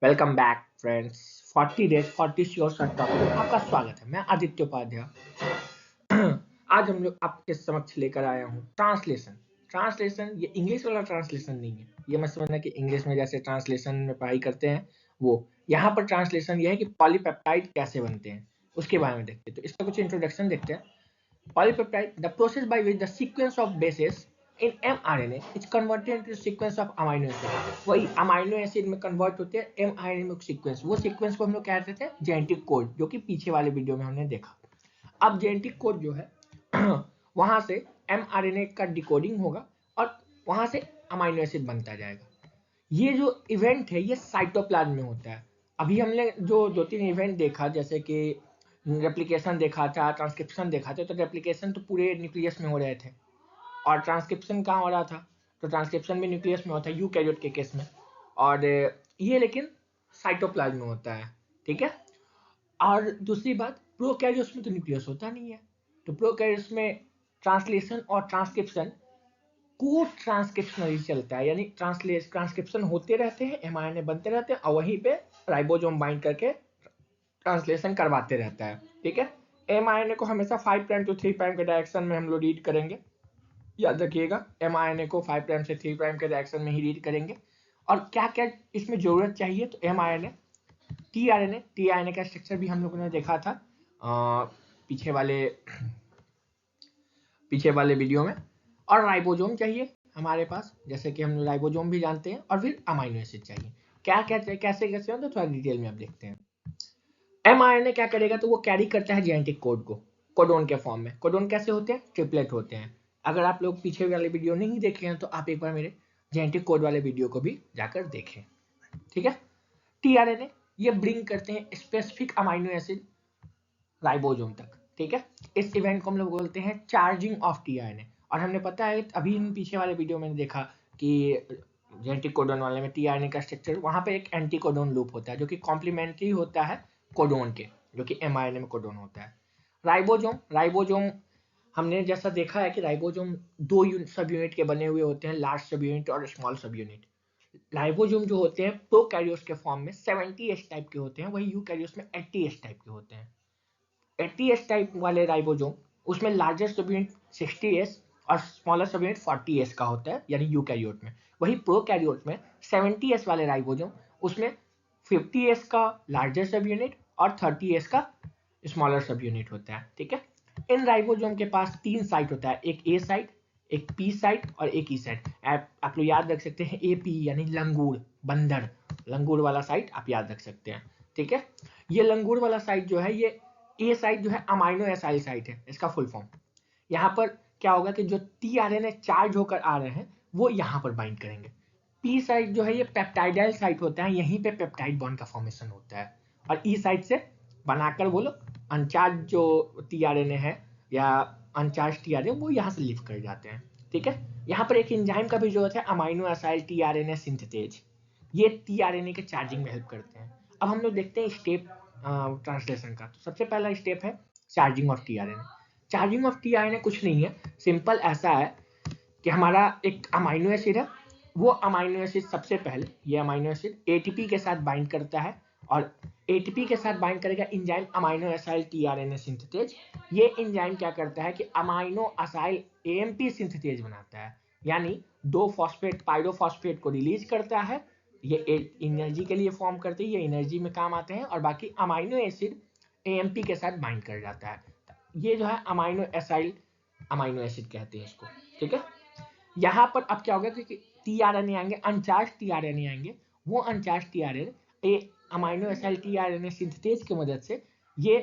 Welcome back friends. 40 days 40 sure short topic में आपका स्वागत है। मैं आदित्य उपाध्याय। आज हम लोग आपके समक्ष लेकर आया हूँ ट्रांसलेशन। ये इंग्लिश वाला ट्रांसलेशन नहीं है। ये मत समझना कि इंग्लिश में जैसे ट्रांसलेशन में पढ़ाई करते हैं वो। यहाँ पर ट्रांसलेशन ये है कि पॉलीपेप्टाइड कैसे बनते हैं उसके बारे में देखते हैं। तो इसका कुछ इंट्रोडक्शन देखते हैं। Polypeptide, the process by which the sequence of bases in mRNA is converted into sequence of amino acid। वही अमाइनो एसिड में कन्वर्ट होते हैं mRNA में सीक्वेंस। वो सीक्वेंस को हम लोग कहते थे जेनेटिक कोड, जो कि पीछे वाले वीडियो में हमने देखा। अब जेनेटिक कोड जो है वहां से mRNA का डिकोडिंग होगा और वहां से अमाइनो एसिड बनता जाएगा। ये जो इवेंट है ये साइटोप्लाज्म में होता है। अभी हमने जो 2-3 इवेंट देखा, जैसे कि रेप्लिकेशन देखा था, ट्रांसक्रिप्शन देखा था। तो रेप्लिकेशन तो पूरे न्यूक्लियस में हो रहे थे और ट्रांसक्रिप्शन कहाँ हो रहा था? तो ट्रांसक्रिप्शन भी न्यूक्लियस में होता है यूकैरियोट के केस में, और ये लेकिन साइटोप्लाज्म में होता है। ठीक है। और दूसरी बात, प्रोकैरियोट्स में तो न्यूक्लियस होता नहीं है। तो प्रोकैरियोट्स में ट्रांसलेशन और ट्रांसक्रिप्शन को ट्रांसक्रिप्शनली चलता है, यानी ट्रांसक्रिप्शन होते रहते हैं, एमआरएनए बनते रहते हैं और वहीं पे राइबोसोम बाइंड करके ट्रांसलेशन करवाते रहता है। ठीक है। एमआरएनए को हमेशा 5 प्राइम टू 3 प्राइम के डायरेक्शन में हम लोग रीड करेंगे। याद रखिएगा, एमआरएनए को 5 प्राइम से 3 प्राइम के डायरेक्शन में ही रीड करेंगे। और क्या क्या इसमें जरूरत चाहिए? तो एमआरएनए, टीआरएनए का स्ट्रक्चर भी हम लोगों ने देखा था पीछे वाले वीडियो में। और राइबोसोम चाहिए हमारे पास, जैसे कि हम राइबोसोम भी जानते हैं। और फिर अमाइनो एसिड चाहिए। क्या कैसे कैसे हो तो थोड़ा डिटेल में अब देखते हैं। एमआरएनए क्या करेगा? तो वो कैरी करता है जेनेटिक कोड को कोडोन के फॉर्म में। कोडोन कैसे होते हैं? ट्रिपलेट होते हैं। अगर आप लोग पीछे वाले वीडियो नहीं देखे हैं तो आप एक बार मेरे जेनेटिक कोड वाले वीडियो को भी जाकर देखें। ठीक है। टीआरएनए ये ब्रिंग करते हैं स्पेसिफिक अमाइनो एसिड राइबोसोम तक। ठीक है। इस इवेंट को हम लोग बोलते हैं चार्जिंग ऑफ टीआरएनए। और हमने पता है अभी पीछे वाले वीडियो में देखा कि जेनेटिक कोडोन वाले में टीआरएनए का स्ट्रक्चर, वहां पे एक एंटी कोडोन लूप होता है जो कि कॉम्प्लीमेंट्री होता है कोडोन के, जो कि एमआरएनए में कोडोन होता है। राइबोसोम हमने जैसा देखा है कि राइबोसोम दो सब यूनिट के बने हुए होते हैं, लार्ज सब यूनिट और स्मॉल सब यूनिट। राइबोसोम जो होते हैं प्रोकैरियोट्स के फॉर्म में 70S टाइप के होते हैं, वही यूकैरियोट्स में 80S टाइप के होते हैं। 80S टाइप वाले राइबोसोम, उसमें लार्जेस्ट सब यूनिट 60S और स्मॉलर सब यूनिट 40S का होता है, यानी यूकैरियोट में। वही प्रोकैरियोट में 70S वाले राइबोसोम, उसमें 50S का लार्जेस्ट सब यूनिट और 30S का स्मॉलर सब यूनिट होता है। ठीक है। इन राइबोसोम के पास 3 साइट होता है, एक ए साइट, एक पी साइट और एक ई साइट। आप लोग याद रख सकते हैं एपी यानी लंगूर, बंदर, लंगूर वाला साइट आप याद रख सकते हैं। ठीक है। ये लंगूर वाला साइट जो है, ये ए साइट जो है अमाइनो एसाइल साइट है, इसका फुल फॉर्म। यहाँ पर क्या होगा कि जो टीआरएनए चार्ज होकर आ रहे हैं वो यहाँ पर बाइंड करेंगे। पी साइट जो है ये पेप्टाइडाइल साइट होता है, यहीं पे पेप्टाइड बॉन्ड का फॉर्मेशन होता है। और ई साइट से बनाकर वो लोग अनचार्ज जो टीआरएनए है या अनचार्ज टीआरएनए वो यहाँ से लिफ्ट कर जाते हैं। ठीक है। यहाँ पर एक एंजाइम का भी जरूरत है, अमाइनो एसाइल टीआरएनए सिंथेज। ये टीआरएनए के चार्जिंग में हेल्प करते हैं। अब हम लोग देखते हैं स्टेप ट्रांसलेशन का। तो सबसे पहला स्टेप है charging of tRNA. Charging of tRNA कुछ नहीं है, सिंपल ऐसा है कि हमारा एक अमाइनो एसिड है, वो अमाइनो एसिड सबसे पहले ये अमाइनो एसिड एटीपी के साथ बाइंड करता है और एटीपी के साथ बाइंड करेगा enzyme amino acyl tRNA synthase. ये एंजाइम क्या करता है कि अमाइनो एसाइल एएमपी सिंथेज बनाता है, यानी 2 फॉस्फेट पायरोफॉस्फेट को रिलीज करता है। ये एनर्जी के लिए फॉर्म करते हैं, ये एनर्जी में काम आते हैं। और बाकी अमाइनो एसिड एएमपी के साथ बाइंड कर जाता है। ये जो है अमाइनो एसाइल अमाइनो एसिड कहते हैं इसको। ठीक है। यहाँ पर अब क्या होगा कि टीआरएनए आएंगे, अनचार्ज टीआरएनए आएंगे। वो अनचार्ज tRNA amino acyl tRNA synthase की मदद से ये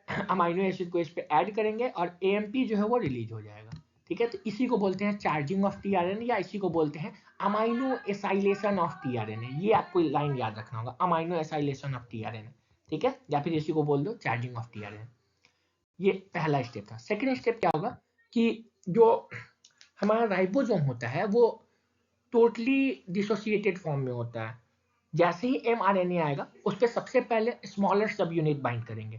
अमाइनो एसिड को इस पे ऐड करेंगे और एएमपी जो है वो रिलीज हो जाएगा। ठीक है। तो इसी को बोलते हैं चार्जिंग ऑफ टीआरएनए, या इसी को बोलते हैं अमाइनो एसाइलेशन ऑफ टीआरएनए। ये आपको लाइन याद रखना होगा, अमाइनो एसाइलेशन ऑफ टीआरएनए। ठीक है। या फिर इसी को बोल दो चार्जिंग ऑफ टीआरएनए। ये पहला स्टेप था। सेकेंड स्टेप क्या होगा कि जो हमारा राइबोसोम होता है वो टोटली डिसोसिएटेड फॉर्म में होता है। जैसे ही एमआरएनए आएगा उस पर सबसे पहले स्मॉलर सब यूनिट बाइंड करेंगे।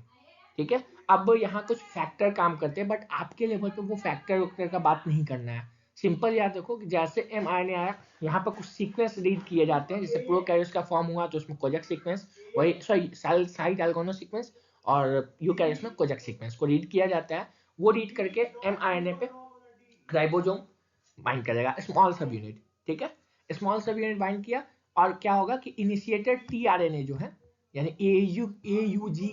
ठीक है। अब यहाँ कुछ फैक्टर काम करते हैं, बट आपके लेवल पे वो फैक्टर का बात नहीं करना है। सिंपल याद रखो कि जैसे mRNA आया, यहाँ पर कुछ सीक्वेंस रीड किए जाते हैं, जैसे प्रोकैरियोट्स का फॉर्म हुआ तो उसमें कोजेक सीक्वेंस, वही सॉरी साइड एल्गोनो सीक्वेंस, और यूकैरियोट्स में कोजेक सीक्वेंस को रीड किया जाता है। वो रीड करके mRNA पे राइबोसोम बाइंड करेगा, स्मॉल सब यूनिट, ठीक है। स्मॉल सब यूनिट बाइंड किया और क्या होगा कि इनिशिएटेड टीआरएनए जो है, यानी एयूजी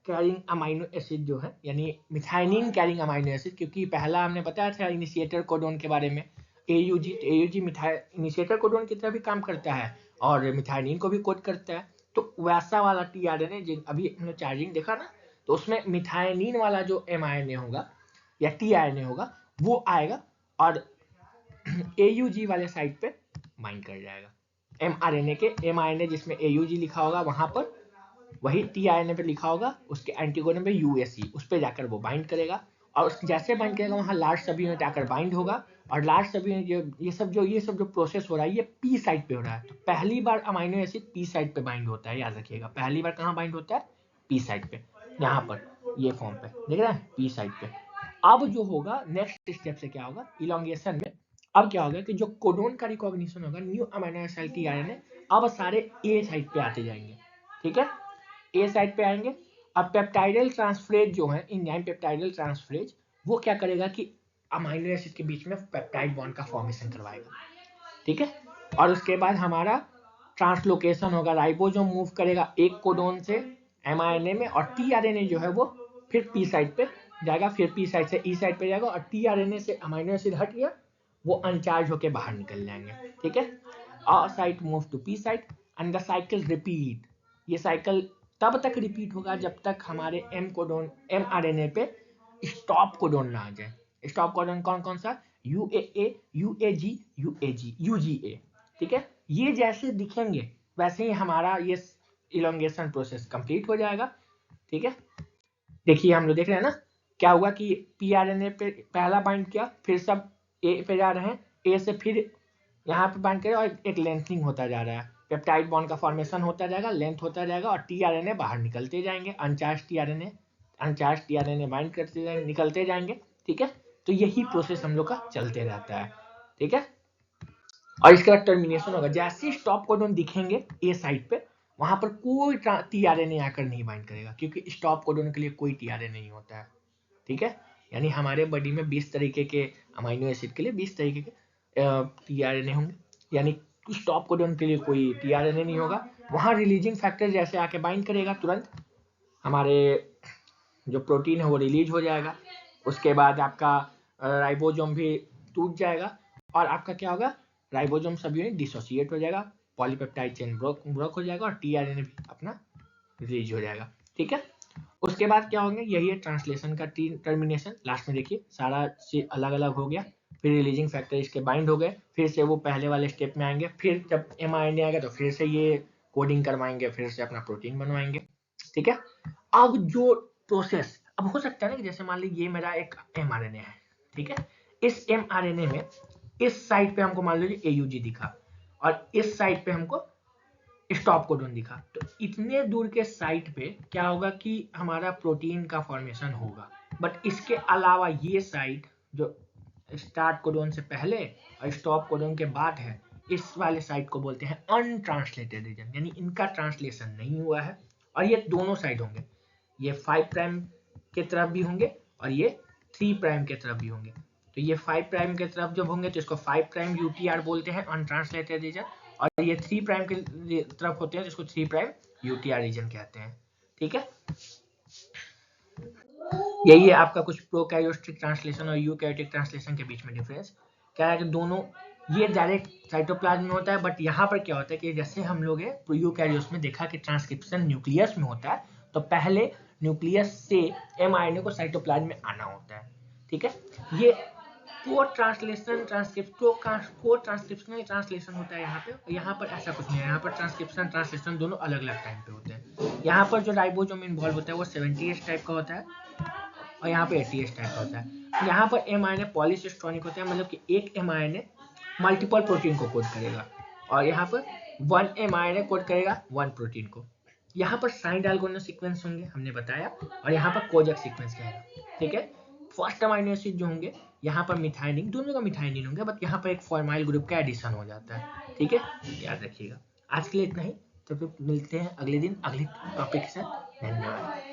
कैरिंग अमाइनो एसिड जो है, यानी मिथाइनिन कैरिंग अमाइनो एसिड, क्योंकि पहला हमने बताया था इनिशिएटर कोडोन के बारे में, एयूजी इनिशिएटर कोडोन की तरह भी काम करता है और मिथाइनिन को भी कोड करता है। तो वैसा वाला टीआरएनए अभी हमने चार्जिंग देखा ना, तो उसमें मिथाइनिन वाला जो एमआरएनए होगा या टीआरएनए होगा वो आएगा और AUG वाले साइड पे बाइंड कर जाएगा। mRNA जिसमें AUG लिखा होगा वहां पर वही tRNA पे लिखा होगा, उसके एंटीकोडन पे UAC, उस पर जाकर वो बाइंड करेगा और जैसे बाइंड करेगा वहां लार्ज सब यूनिट आकर बाइंड होगा और लार्ज सब यूनिट ये सब जो प्रोसेस हो रहा है ये P साइड पे हो रहा है। तो पहली बार अमाइनो एसिड P साइड पे बाइंड होता है, याद रखिएगा पहली बार कहाँ बाइंड होता है, P साइड पे, यहाँ पर ये फॉर्म पे देख रहे हैं P साइड पे। अब जो होगा नेक्स्ट स्टेप से क्या होगा, इलॉन्गेशन में अब क्या होगा कि जो कोडोन का रिकॉग्निशन होगा न्यू अमीनो एसिड टीआरएनए, अब सारे ए साइड पे आते जाएंगे, ठीक है, ए साइड पे आएंगे। अब पेप्टाइडल ट्रांसफरेज जो है, इंजाइम पेप्टाइडल ट्रांसफरेज, वो क्या करेगा कि अमीनो एसिड के बीच में पेप्टाइड बॉन्ड का फॉर्मेशन करवाएगा, ठीक है। और उसके बाद हमारा ट्रांसलोकेशन होगा, राइबोसोम मूव करेगा एक कोडोन से एमआरएनए में और टीआरएनए जो है वो फिर पी साइड पे जाएगा, फिर पी साइड से ई साइड पे जाएगा और टीआरएनए से अमीनो एसिड हट गया, वो अनचार्ज होके बाहर निकल जाएंगे, ठीक है। A site move to P site and the cycle repeat. ये साइकिल तब तक रिपीट होगा जब तक हमारे mRNA पे स्टॉप कोडोन ना आ जाए। स्टॉप कोडोन कौन कौन सा, UAA, UAG, UGA, ठीक है। ये जैसे दिखेंगे वैसे ही हमारा ये इलोंगेशन प्रोसेस कंप्लीट हो जाएगा, ठीक है। देखिए हम लोग देख रहे हैं ना क्या हुआ कि pRNA पे पहला बाइंड किया, फिर सब ए पे जा रहे हैं, ए से फिर यहाँ पे बाइंड करें और एक लेंथनिंग होता जा रहा है, पेप्टाइड बॉन्ड का फॉर्मेशन होता जाएगा, लेंथ होता जाएगा और टीआरएनए बाहर निकलते जाएंगे, अनचार्ज टीआरएनए बाइंड करते जाएंगे, निकलते जाएंगे, ठीक है। तो यही प्रोसेस हम लोग का चलते रहता है, ठीक है। और इसके बाद टर्मिनेशन होगा, जैसे स्टॉप कोडोन दिखेंगे ए साइड पे वहां पर कोई टीआरएनए आकर नहीं बाइंड करेगा, क्योंकि स्टॉप कोडोन के लिए कोई टीआरएनए नहीं होता है, ठीक है। यानी हमारे बॉडी में 20 तरीके के अमीनो एसिड के लिए 20 तरीके के टीआरएनए होंगे, यानी स्टॉप कोडोन के लिए कोई टीआरएनए नहीं होगा। वहां रिलीजिंग फैक्टर जैसे आके बाइंड करेगा तुरंत हमारे जो प्रोटीन है वो रिलीज हो जाएगा, उसके बाद आपका राइबोसोम भी टूट जाएगा और आपका क्या होगा, राइबोसोम सब यूनिट डिसोसिएट हो जाएगा, पॉलीपेप्टाइड चेन ब्रेक हो जाएगा और टीआरएनए भी अपना रिलीज हो जाएगा, ठीक है। उसके बाद क्या होंगे, यही है ट्रांसलेशन का टर्मिनेशन। लास्ट में देखिए सारा चीज अलग अलग हो गया, फिर रिलीजिंग फैक्टर इसके बाइंड हो गए, फिर से वो पहले वाले स्टेप में आएंगे, फिर जब mRNA आएगा तो फिर से ये कोडिंग करवाएंगे, फिर से अपना प्रोटीन बनवाएंगे, ठीक है। अब जो प्रोसेस अब हो सकता है ना कि जैसे मान लीजिए ये मेरा एक mRNA है, ठीक है, इस mRNA में इस साइड पे हमको मान लीजिए AUG दिखा और इस साइड पे हमको स्टॉप कोडोन दिखा, तो इतने दूर के साइट पे क्या होगा कि हमारा प्रोटीन का फॉर्मेशन होगा, बट इसके अलावा ये साइट जो स्टार्ट कोडोन से पहले और स्टॉप कोडोन के बाद है, इस वाले साइट को बोलते हैं अनट्रांसलेटेड रीजन, यानी इनका ट्रांसलेशन नहीं हुआ है। और ये दोनों साइड होंगे, ये 5 प्राइम के तरफ भी होंगे और ये 3 प्राइम के तरफ भी होंगे। तो ये 5 प्राइम के तरफ जब होंगे तो इसको 5 प्राइम UTR बोलते हैं, अनट्रांसलेटेड रीजन, और ये 3 प्राइम के तरफ होते हैं जिसको 3 प्राइम UTR रीजन कहते हैं, ठीक है। यही है आपका कुछ प्रोकैरियोटिक ट्रांसलेशन और यूकैरियोटिक ट्रांसलेशन के बीच में डिफरेंस। क्या है कि दोनों ये डायरेक्ट साइटोप्लाज्म में होता है, बट यहाँ पर क्या होता है कि जैसे हम लोग यूकैरियोट्स में देखा कि ट्रांसक्रिप्शन न्यूक्लियस में होता है, तो पहले न्यूक्लियस से mRNA को साइटोप्लाज्म में आना होता है, ठीक है। ये code translation code transcriptional translation होता है यहाँ पे, और यहाँ पर ऐसा कुछ नहीं है, यहाँ पर ट्रांसक्रिप्शन ट्रांसलेशन दोनों अलग अलग टाइम पे होते हैं। यहाँ पर जो राइबोसोम इन्वॉल्व होता है वो 70S टाइप का होता है और यहाँ पे 80S टाइप का होता है। यहाँ पर mRNA पॉलीसिस्टोनिक होता है, मतलब कि एक mRNA मल्टीपल प्रोटीन को कोड करेगा और यहाँ पर 1 mRNA कोड करेगा 1 प्रोटीन को। यहाँ पर साइड एल्गोनो सीक्वेंस होंगे हमने बताया, और यहाँ पर कोजेक सीक्वेंस कहेगा, ठीक है। फर्स्ट अमीनो एसिड जो होंगे यहाँ पर मिथाइनिन, दोनों का मिथाइनिन होगा, बट यहाँ पर एक फॉर्माइल ग्रुप का एडिशन हो जाता है। ठीक है, याद रखिएगा। आज के लिए इतना ही, तो फिर मिलते हैं अगले दिन अगले टॉपिक के साथ। धन्यवाद।